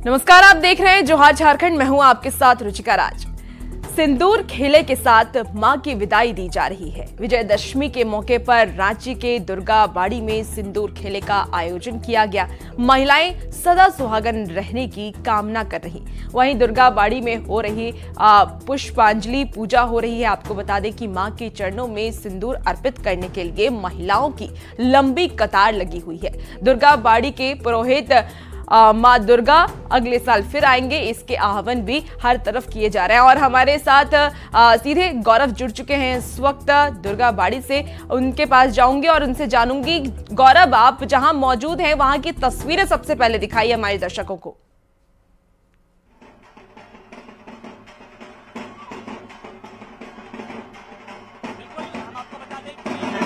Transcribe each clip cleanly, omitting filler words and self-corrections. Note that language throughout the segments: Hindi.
नमस्कार, आप देख रहे हैं जोहार झारखंड। मैं हूं आपके साथ रुचिका राज। सिंदूर खेले के साथ मां की विदाई दी जा रही है। विजयदशमी के मौके पर रांची के दुर्गा बाड़ी में सिंदूर खेले का आयोजन किया गया। महिलाएं सदा सुहागन रहने की कामना कर रही। वहीं दुर्गा बाड़ी में हो रही पुष्पांजलि पूजा हो रही है। आपको बता दें कि मां के चरणों में सिंदूर अर्पित करने के लिए महिलाओं की लंबी कतार लगी हुई है। दुर्गा बाड़ी के पुरोहित मां दुर्गा अगले साल फिर आएंगे, इसके आह्वान भी हर तरफ किए जा रहे हैं। और हमारे साथ सीधे गौरव जुड़ चुके हैं इस वक्त दुर्गा बाड़ी से। उनके पास जाऊंगी और उनसे जानूंगी। गौरव, आप जहां मौजूद हैं वहां की तस्वीरें सबसे पहले दिखाइए हमारे दर्शकों को।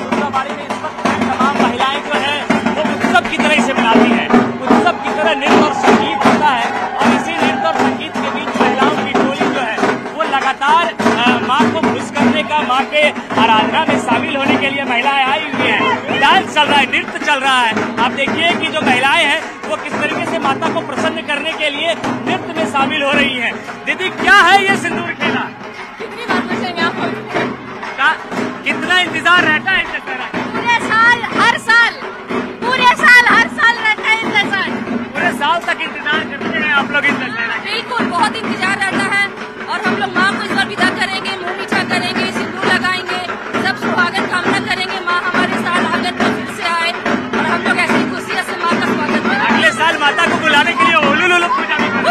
दुर्गा बाड़ी में इस वक्त तमाम महिलाएं जो है वो उत्सव की तरह से मनाती हैं। उत्सव की तरह नृत्य और संगीत होता है और इसी नृत्य और संगीत के बीच महिलाओं की टोली जो है वो लगातार मां को खुश करने का, मां के आराधना में शामिल होने के लिए महिलाएं आई हुई हैं। डांस चल रहा है, नृत्य चल रहा है। आप देखिए कि जो महिलाएं हैं वो किस तरीके से माता को प्रसन्न करने के लिए नृत्य में शामिल हो रही हैं। दीदी, क्या है ये सिंदूर खेला? कितनी बार पूछेंगे आपको? कितना इंतजार रहता है इस तरह? पूरे साल, हर साल, पूरे साल, हर साल रहता है इंतजार। पूरे साल तक इंतजार करते हैं आप लोग इंतजार? बिल्कुल, बहुत इंतजार रहता है। और हम लोग माँ को इस बार विदा करेंगे, मुंह मीठा करेंगे, सिंदूर लगाएंगे, सब सुहागन कामना करेंगे। माँ हमारे साल आंगन पर फिर से आए और हम लोग ऐसी खुशियों से माँ का स्वागत करें। अगले साल माता को बुलाने के लिए ओलू लोलू पूजा भी करें।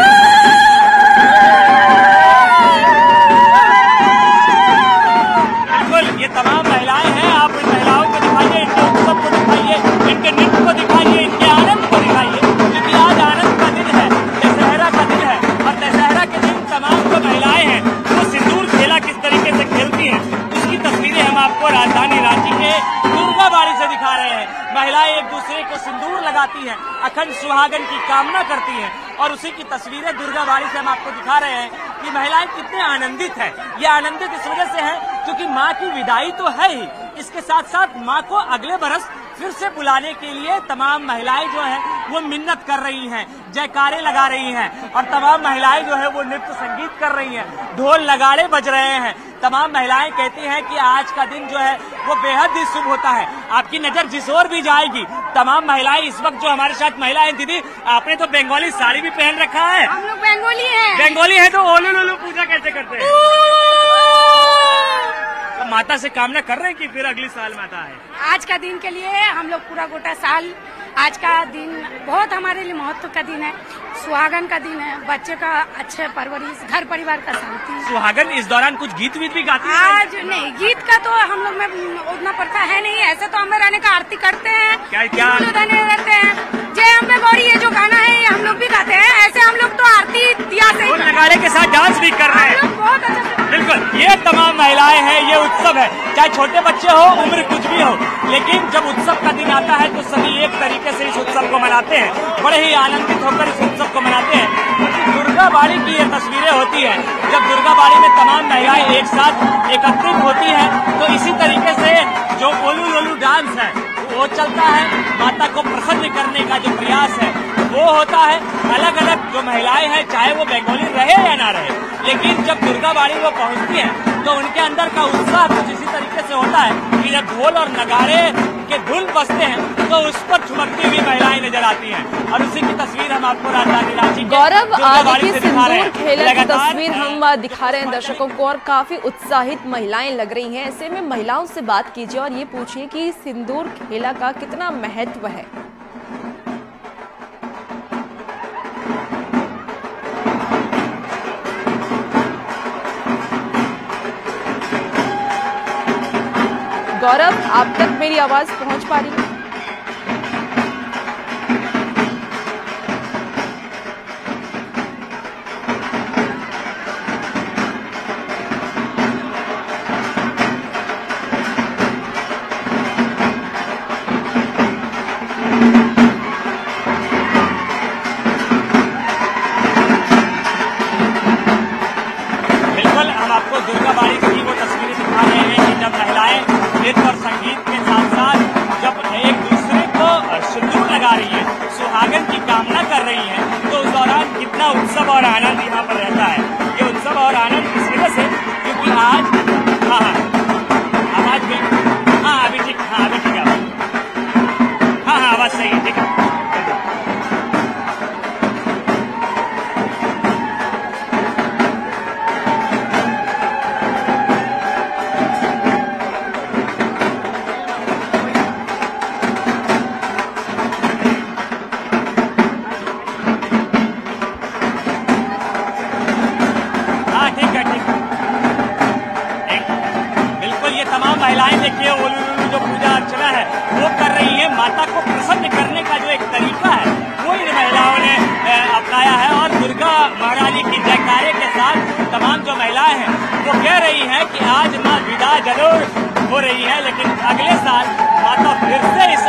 बिल्कुल, ये तमाम महिलाएं हैं। आप इन महिलाओं को दिखाइए, इनके उत्सव को दिखाइए, इनके नृत्य को दिखाइए, इनके आनंद को दिखाइए, क्योंकि आज आनंद का दिन है, दशहरा का दिन है। और दशहरा के दिन तमाम जो महिलाएं हैं वो सिंदूर खेला किस तरीके से खेलती हैं, उसकी तस्वीरें हम आपको राजधानी रांची के दुर्गा बाड़ी से दिखा रहे हैं। महिलाएं एक दूसरे को सिंदूर लगाती हैं, अखंड सुहागन की कामना करती हैं और उसी की तस्वीरें दुर्गा बाड़ी से हम आपको दिखा रहे हैं कि महिलाएं कितने आनंदित हैं। ये आनंदित इस वजह से हैं क्योंकि माँ की विदाई तो है ही, इसके साथ साथ माँ को अगले बरस फिर से बुलाने के लिए तमाम महिलाएं जो हैं वो मिन्नत कर रही हैं, जयकारे लगा रही हैं और तमाम महिलाएं जो है वो नृत्य संगीत कर रही हैं, ढोल नगाड़े बज रहे हैं। तमाम महिलाएं कहती हैं कि आज का दिन जो है वो बेहद ही शुभ होता है। आपकी नजर जिस ओर भी जाएगी, तमाम महिलाएं इस वक्त जो हमारे साथ महिला है। दीदी, आपने तो बंगाली साड़ी भी पहन रखा है। हम लोग बंगाली हैं। बंगाली है तो ओलू लोलू पूजा कैसे करते हैं? तो माता से कामना कर रहे हैं कि फिर अगली साल माता है। आज का दिन के लिए हम लोग पूरा गोटा साल, आज का दिन बहुत हमारे लिए महत्व का दिन है। सुहागन का दिन है, बच्चे का अच्छे परवरिश, घर परिवार का शांति। सुहागन इस दौरान कुछ गीत वीत भी गाती है? आज नहीं, गीत का तो हम लोग में उतना पड़ता है नहीं। ऐसे तो अम्बे रहने का आरती करते हैं, क्या रहते हैं। जय अम्बे गौरी ये जो गाना है ये हम लोग भी गाते हैं। ऐसे हम लोग तो आरती दिया से नगाड़े के साथ डांस भी कर रहे हैं। बहुत अच्छा। बिल्कुल, ये तमाम महिलाएं हैं। ये उत्सव है, चाहे छोटे बच्चे हो, उम्र कुछ भी हो, लेकिन जब उत्सव का दिन आता है तो सभी एक तरीके से इस उत्सव को मनाते हैं, बड़े ही आनंदित होकर इस उत्सव को मनाते हैं। दुर्गा बाड़ी की ये तस्वीरें होती है, जब दुर्गा बाड़ी में तमाम महिलाएं एक साथ एकत्रित होती हैं तो इसी तरीके से जो ओलू लोलू डांस है वो चलता है। माता को प्रसन्न करने का जो प्रयास है वो होता है। अलग अलग जो महिलाएं हैं, चाहे वो बंगाली रहे या ना रहे, लेकिन जब दुर्गा बाड़ी वो पहुंचती हैं तो उनके अंदर का उत्साह कुछ इसी तरीके से होता है कि जब ढोल और नगाड़े के धुन बजते हैं तो उस पर ठुमकती हुई महिलाएं नजर आती हैं और उसी की तस्वीर हम आपको राजधानी रांची गौरव देखिए सिंदूर खेला की तस्वीर हम दिखा रहे हैं दर्शकों को और काफी उत्साहित महिलाएं लग रही हैं। ऐसे में महिलाओं से बात कीजिए और ये पूछिए कि सिंदूर खेला का कितना महत्व है। गौरव, आप तक मेरी आवाज पहुंच पा रही है? बिल्कुल, हम आपको दुर्गा बाड़ी की वो तस्वीरें दिखा रहे हैं कि जब महिलाएं नृत्य और संगीत के साथ साथ जब बात सही है, ठीक है। हाँ ठीक है, ठीक है। बिल्कुल ये तमाम महिलाएं देखिए उलूलू जो पूजा अर्चना है वो कर रही है। माता को प्रसन्न करने का जो एक तरीका है वो इन महिलाओं ने अपनाया है और दुर्गा महारानी की जयकारे के साथ तमाम जो महिलाएं हैं वो कह रही हैं कि आज माँ विदा जरूर हो रही है, लेकिन अगले साल माता फिर से इस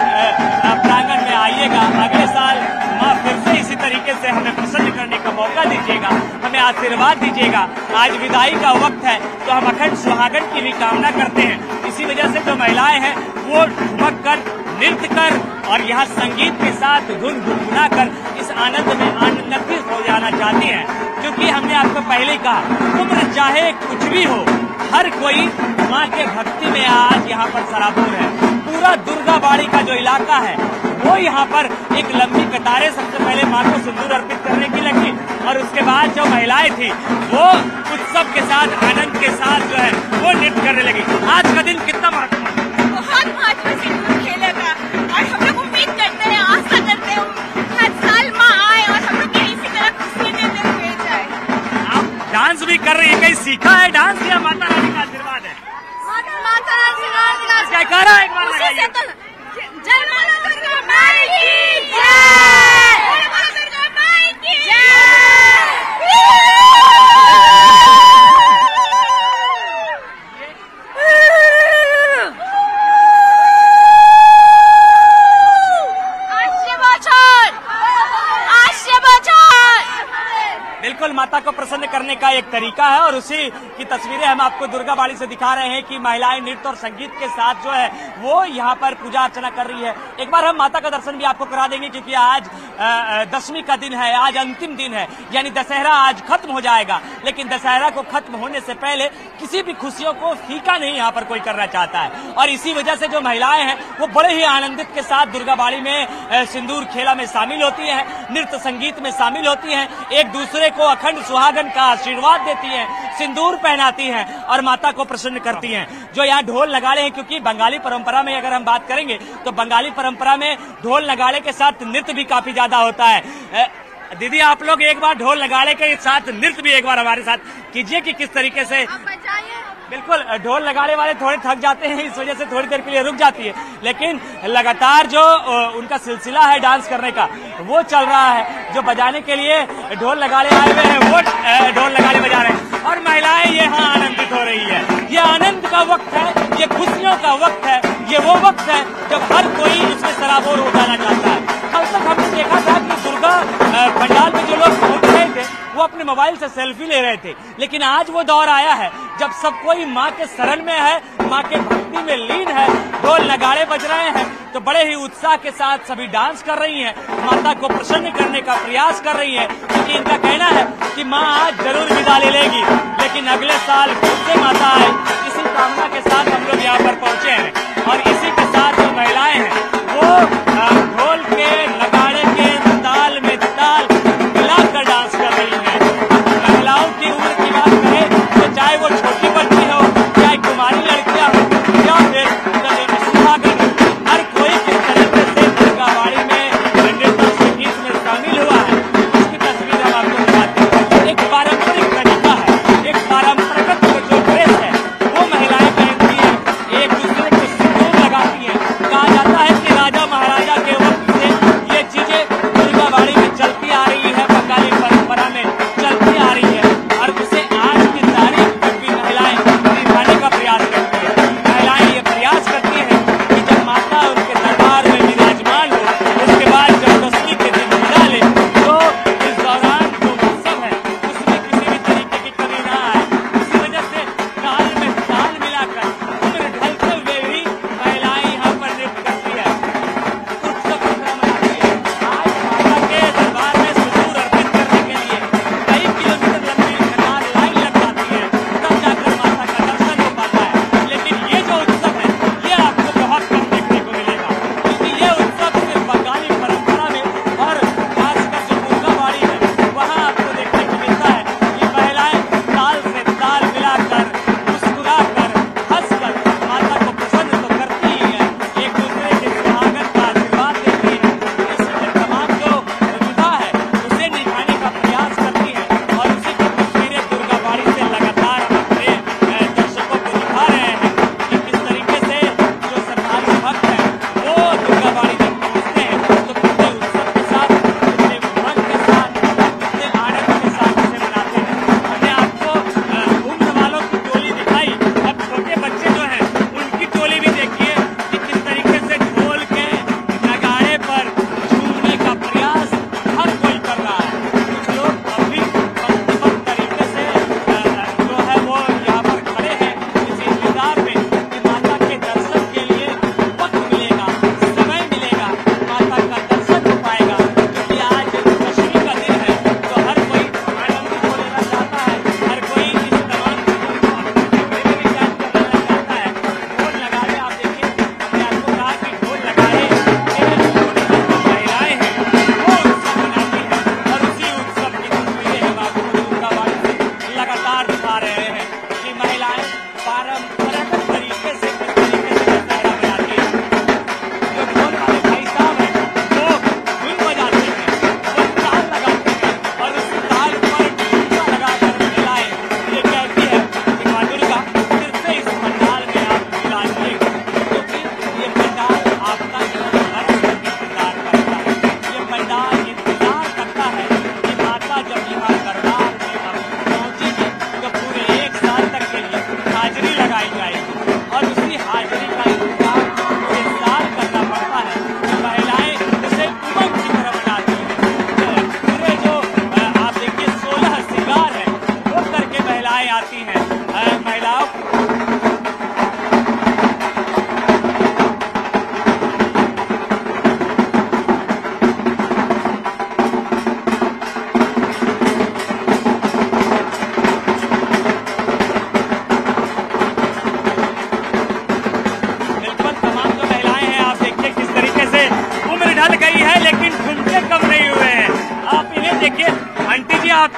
प्रांगण में आइएगा, अगले साल माँ फिर से इसी तरीके से हमें प्रसन्न करने का मौका दीजिएगा, हमें आशीर्वाद दीजिएगा। आज विदाई का वक्त है तो हम अखंड सुहागन की भी कामना करते हैं। इसी वजह से जो महिलाएं हैं वो ठुमक कर, नृत्य कर और यहाँ संगीत के साथ धुन गुनगुना कर इस आनंद में आनंदित हो जाना चाहती हैं, क्योंकि हमने आपको पहले ही कहा उम्र चाहे कुछ भी हो, हर कोई माँ के भक्ति में आज यहाँ पर सराबोर है। पूरा दुर्गाबाड़ी का जो इलाका है वो यहाँ पर एक लंबी कतारें सबसे पहले माँ को सिंदूर अर्पित करने की लगी और उसके बाद जो महिलाएं थी वो उत्सव के साथ, आनंद के साथ जो है वो नृत्य करने लगी। आज का दिन कितना महत्वपूर्ण है? बहुत महत्वपूर्ण सिंदूर खेले का, और हम लोग उम्मीद करते हैं, आशा करते हैं हर साल माँ आए और हम लोग इसी तरह खुशी देते हुए जाए। आप डांस भी कर रही है, कहीं सीखा है डांस या माता रानी का आशीर्वाद है? माता रानी जयकारा एक बार लगाइए। जय माता दुर्गा माई की जय, जय माता दुर्गा माई की बिल्कुल माता को प्रसन्न करने का एक तरीका है और उसी की तस्वीरें हम आपको दुर्गाबाड़ी से दिखा रहे हैं कि महिलाएं नृत्य और संगीत के साथ जो है वो यहाँ पर पूजा अर्चना कर रही है। एक बार हम माता का दर्शन भी आपको करा देंगे, क्योंकि आज दशमी का दिन है, आज अंतिम दिन है, यानी दशहरा आज खत्म हो जाएगा। लेकिन दशहरा को खत्म होने से पहले किसी भी खुशियों को फीका नहीं यहाँ पर कोई करना चाहता है और इसी वजह से जो महिलाएं हैं वो बड़े ही आनंदित के साथ दुर्गाबाड़ी में सिंदूर खेला में शामिल होती है, नृत्य संगीत में शामिल होती है, एक दूसरे को अखंड सुहागन का आशीर्वाद देती हैं, सिंदूर पहनाती हैं और माता को प्रसन्न करती हैं। जो यहाँ ढोल नगाड़े हैं, क्योंकि बंगाली परंपरा में अगर हम बात करेंगे तो बंगाली परंपरा में ढोल नगाड़े के साथ नृत्य भी काफी ज्यादा होता है। दीदी आप लोग एक बार ढोल नगाड़े के साथ नृत्य भी एक बार हमारे साथ कीजिए कि किस तरीके से। बिल्कुल ढोल नगाड़े वाले थोड़े थक जाते हैं, इस वजह से थोड़ी देर के लिए रुक जाती है, लेकिन लगातार जो उनका सिलसिला है डांस करने का वो चल रहा है। जो बजाने के लिए ढोल नगाड़े आए हुए हैं वो ढोल नगाड़े बजा रहे हैं और महिलाएं यहाँ आनंदित हो रही है। ये आनंद का वक्त है, ये खुशियों का वक्त है, ये वो वक्त है जब हर कोई इसमें सराबोर हो जाना चाहता है। कल तक हमने देखा था कि दुर्गा पंडाल में जो लोग पहुंच रहे थे वो अपने मोबाइल से सेल्फी ले रहे थे, लेकिन आज वो दौर आया है जब सब कोई माँ के शरण में है, माँ के भक्ति में लीन है, ढोल नगाड़े बज रहे हैं तो बड़े ही उत्साह के साथ सभी डांस कर रही हैं, माता को प्रसन्न करने का प्रयास कर रही हैं, क्योंकि इनका कहना है कि माँ आज जरूर विदा ले लेगी, लेकिन अगले साल फिर से माता आए, इसी कामना के साथ हम लोग यहाँ पर पहुंचे हैं। और इसी के साथ जो महिलाएं हैं वो ढोल के नगाड़े के ताल में ताल मिलाकर डांस कर रही हैं। महिलाओं की उम्र की बात करें तो चाहे वो छोटी बच्ची हो, चाहे कुमारी लड़कियां हो या फिर सुहागन, हर कोई किस तरीके से दुर्गाबाड़ी में नृत्य संगीत में शामिल हुआ है उसकी तस्वीर हम आपको दिखाते हैं। एक पारंपरिक तरीका है, एक पारंपरिक जो ड्रेस है वो महिलाएं पहनती हैं, एक दूसरे को सिंदूर लगाती हैं। कहा जाता है कि राजा महाराजा के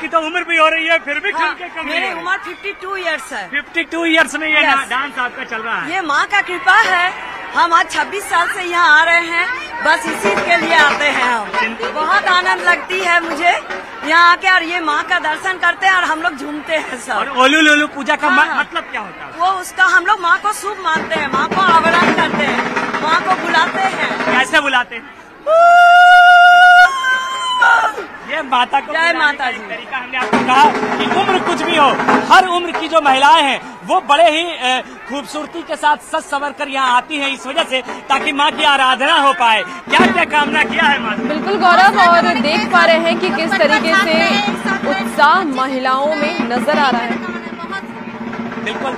आपकी तो उम्र भी हो रही है, फिर भी खुल के कम मेरी उम्र 52 इयर्स है। 52 ईयर्स में ये Yes. डांस आपका चल रहा है। ये माँ का कृपा है। हम आज 26 साल से यहाँ आ रहे हैं, बस इसी के लिए आते हैं हम। बहुत आनंद लगती है मुझे यहाँ आके, और ये माँ का दर्शन करते हैं और हम लोग झूमते हैं सब। और ओलू लोलू पूजा का हाँ। मतलब क्या होता है? वो उसका हम लोग माँ को शुभ मानते हैं, माँ को आवाहन करते हैं, माँ को बुलाते हैं। कैसे बुलाते हैं? ये माता को जय माता का जी। एक तरीका हमने आपको कहा कि उम्र कुछ भी हो, हर उम्र की जो महिलाएं हैं वो बड़े ही खूबसूरती के साथ सज संवर कर यहाँ आती हैं, इस वजह से ताकि माँ की आराधना हो पाए। क्या क्या कामना किया है माँ? बिल्कुल गौरव, और देख पा रहे हैं कि किस तरीके से उत्साह महिलाओं में नजर आ रहा है। बिल्कुल।